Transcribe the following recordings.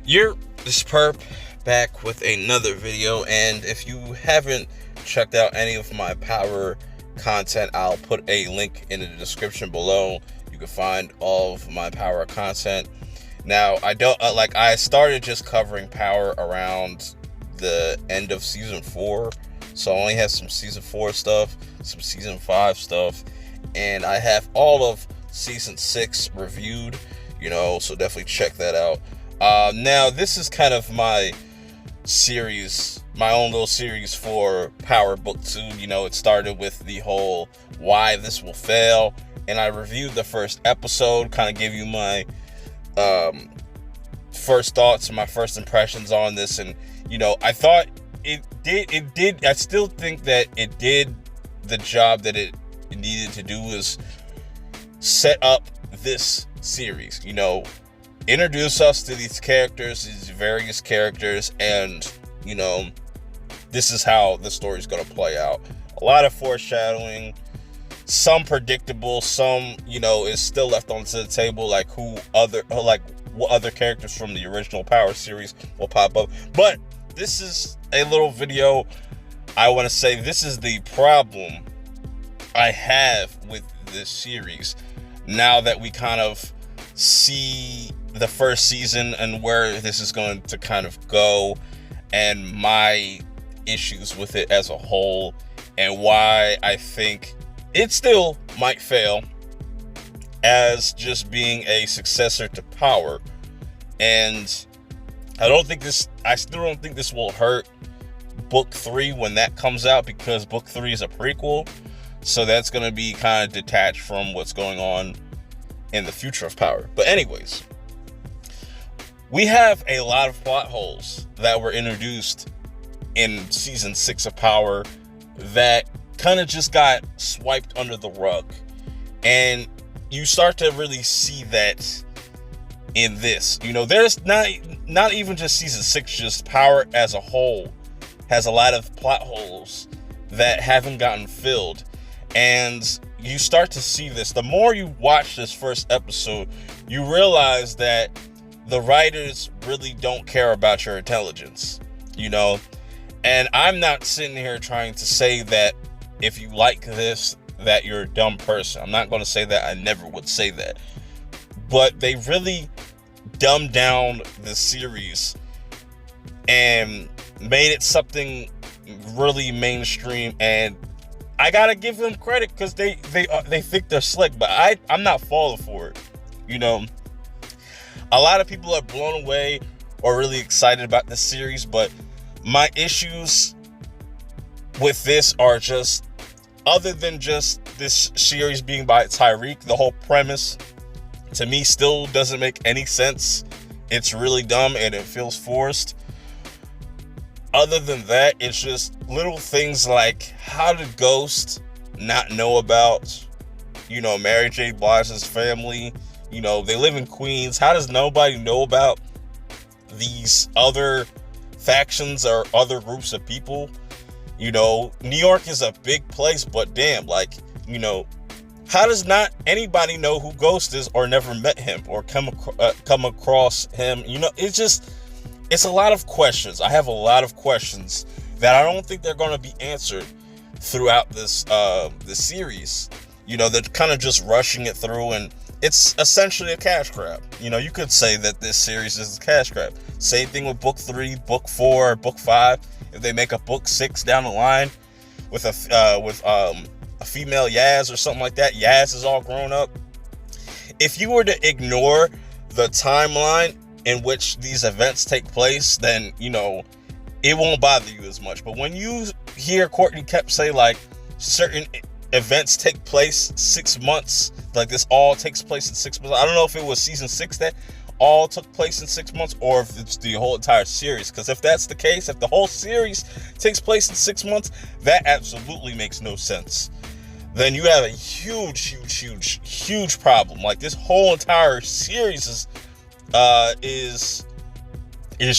You're this perp back with another video, and if you haven't checked out any of my power content, I'll put a link in the description below. You can find all of my power content. Now, I don't I started just covering power around the end of season 4, so I only have some season 4 stuff, some season 5 stuff, and I have all of season 6 reviewed, so definitely check that out. Now, this is kind of my series, my own little series for Power Book 2. It started with the whole why this will fail, and I reviewed the first episode, kind of give you my first thoughts and my first impressions on this. And, I thought it did, I still think that it did the job that it needed to do, is set up this series, introduce us to these characters, these various characters, and this is how the story's going to play out. A lot of foreshadowing, some predictable, some is still left onto the table, like what other characters from the original Power series will pop up. But this is a little video. I want to say this is the problem I have with this series now that we kind of see the first season and where this is going to kind of go, and my issues with it as a whole, and why I think it still might fail as just being a successor to Power. And I still don't think this will hurt book 3 when that comes out, because book 3 is a prequel, so that's going to be kind of detached from what's going on in the future of Power. But anyways, we have a lot of plot holes that were introduced in season 6 of Power that kind of just got swiped under the rug. And you start to really see that in this. There's not even just season 6, just Power as a whole has a lot of plot holes that haven't gotten filled. And you start to see this. The more you watch this first episode, you realize that the writers really don't care about your intelligence, And I'm not sitting here trying to say that if you like this, that you're a dumb person. I'm not going to say that. I never would say that. But they really dumbed down the series and made it something really mainstream. And I gotta give them credit, because they think they're slick, but I'm not falling for it. A lot of people are blown away or really excited about this series, but my issues with this are just, other than just this series being by Tariq, the whole premise to me still doesn't make any sense. It's really dumb and it feels forced. Other than that, it's just little things like, how did Ghost not know about, Mary J. Blige's family? They live in Queens. How does nobody know about these other factions or other groups of people? New York is a big place, but damn, how does not anybody know who Ghost is, or never met him, or come across him? It's a lot of questions. I have a lot of questions that I don't think they're going to be answered throughout this series. They're kind of just rushing it through, and it's essentially a cash grab. You could say that this series is a cash grab. Same thing with book 3, book 4, book 5. If they make a book 6 down the line with a female Yaz or something like that, Yaz is all grown up. If you were to ignore the timeline in which these events take place, then it won't bother you as much. But when you hear Courtney kept say, like, certain events take place 6 months, like this all takes place in 6 months. I don't know if it was season 6 that all took place in 6 months, or if it's the whole entire series. Because if that's the case, if the whole series takes place in 6 months, that absolutely makes no sense. Then you have a huge problem. Like, this whole entire series is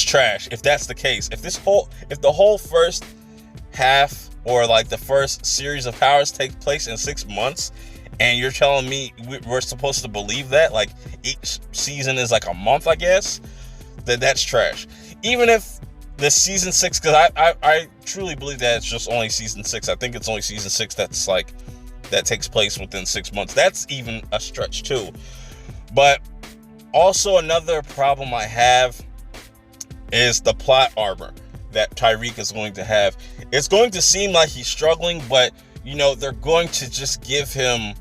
trash. If that's the case, if the whole first half, or like the first series of Powers take place in 6 months, and you're telling me we're supposed to believe that, like, each season is like a month, I guess, then that's trash. Even if the season 6, because I truly believe that it's just only season 6. I think it's only season 6 that's like, that takes place within 6 months. That's even a stretch too. But also another problem I have is the plot armor that Tariq is going to have. It's going to seem like he's struggling, but you know, they're going to just give him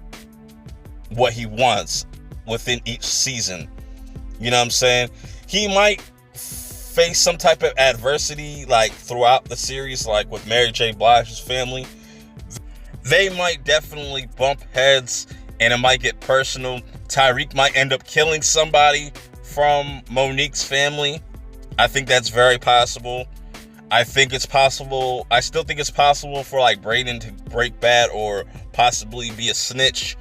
what he wants within each season. You know what I'm saying? He might face some type of adversity like throughout the series, like with Mary J. Blige's family. They might definitely bump heads and it might get personal. Tariq might end up killing somebody from Monique's family. I think that's very possible. I think it's possible. I still think it's possible for like Brayden to break bad or possibly be a snitch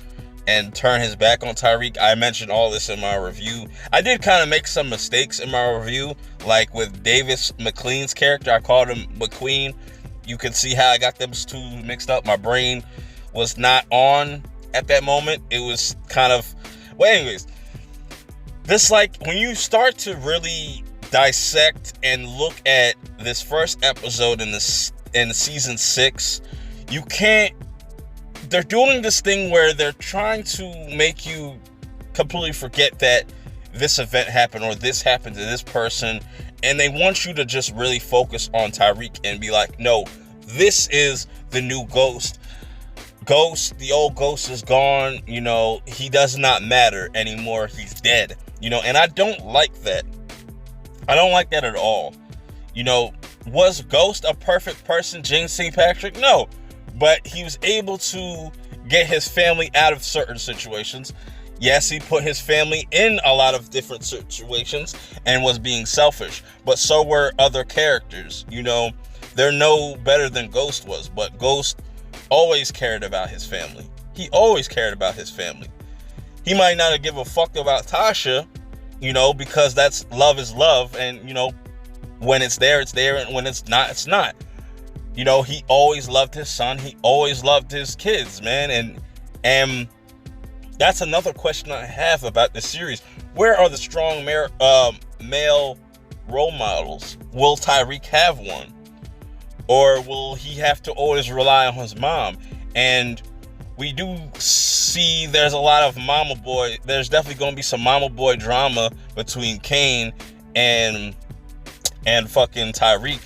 and turn his back on Tariq. I mentioned all this in my review. I did kind of make some mistakes in my review, like with Davis McLean's character. I called him McQueen. You can see how I got them two mixed up. My brain was not on at that moment. It was kind of, well, anyways, this, like, when you start to really dissect and look at this first episode in season 6, you can't, they're doing this thing where they're trying to make you completely forget that this event happened or this happened to this person, and they want you to just really focus on Tariq and be like, no, this is the new Ghost. The old Ghost is gone. You know, he does not matter anymore. He's dead. You know, and I don't like that. I don't like that at all. You know, was Ghost a perfect person, James St. Patrick? No. But he was able to get his family out of certain situations. Yes, he put his family in a lot of different situations and was being selfish. But so were other characters. You know, they're no better than Ghost was. But Ghost always cared about his family. He always cared about his family. He might not have given a fuck about Tasha, you know, because that's love is love. And, you know, when it's there, it's there. And when it's not, it's not. You know, he always loved his son. He always loved his kids, man. And that's another question I have about this series. Where are the strong male role models? Will Tariq have one? Or will he have to always rely on his mom? And we do see there's a lot of mama boy. There's definitely going to be some mama boy drama between Kane and fucking Tariq.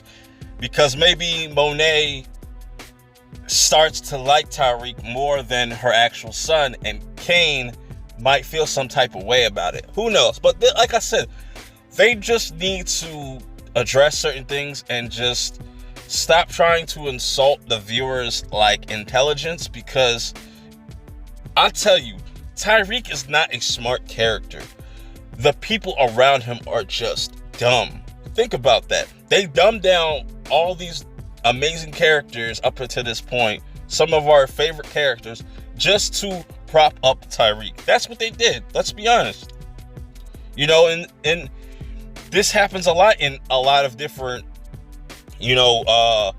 Because maybe Monet starts to like Tariq more than her actual son, and Kane might feel some type of way about it. Who knows? But like I said, they just need to address certain things and just stop trying to insult the viewers' like intelligence, because I'll tell you, Tariq is not a smart character. The people around him are just dumb. Think about that. They dumbed down all these amazing characters up until this point, some of our favorite characters, just to prop up Tariq. That's what they did. Let's be honest. You know, and this happens a lot in a lot of different, you know,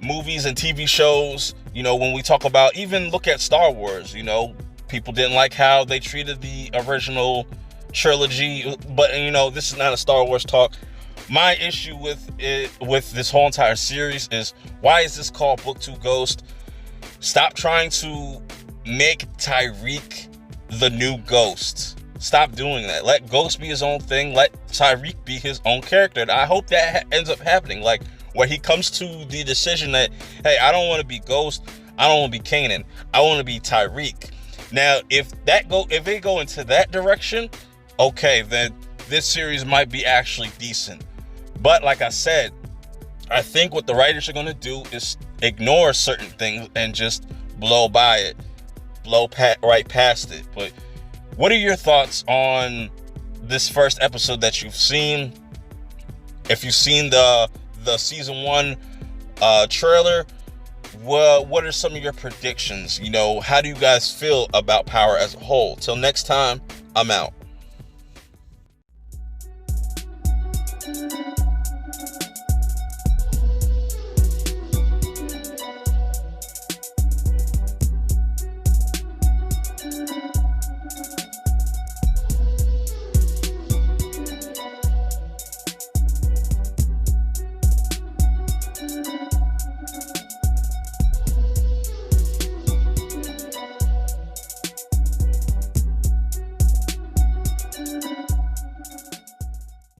movies and TV shows. You know, when we talk about, even look at Star Wars, you know, people didn't like how they treated the original trilogy, but, you know, this is not a Star Wars talk. My issue with this whole entire series is, why is this called Book 2 Ghost? Stop trying to make Tariq the new Ghost. Stop doing that. Let Ghost be his own thing. Let Tariq be his own character. And I hope that ends up happening. Like, where he comes to the decision that, hey, I don't want to be Ghost. I don't want to be Kanan. I want to be Tariq. Now, if they go into that direction, okay, then this series might be actually decent. But like I said, I think what the writers are going to do is ignore certain things and just blow by it, right past it. But what are your thoughts on this first episode that you've seen? If you've seen the season 1 trailer, well, what are some of your predictions? You know, how do you guys feel about Power as a whole? Till next time, I'm out.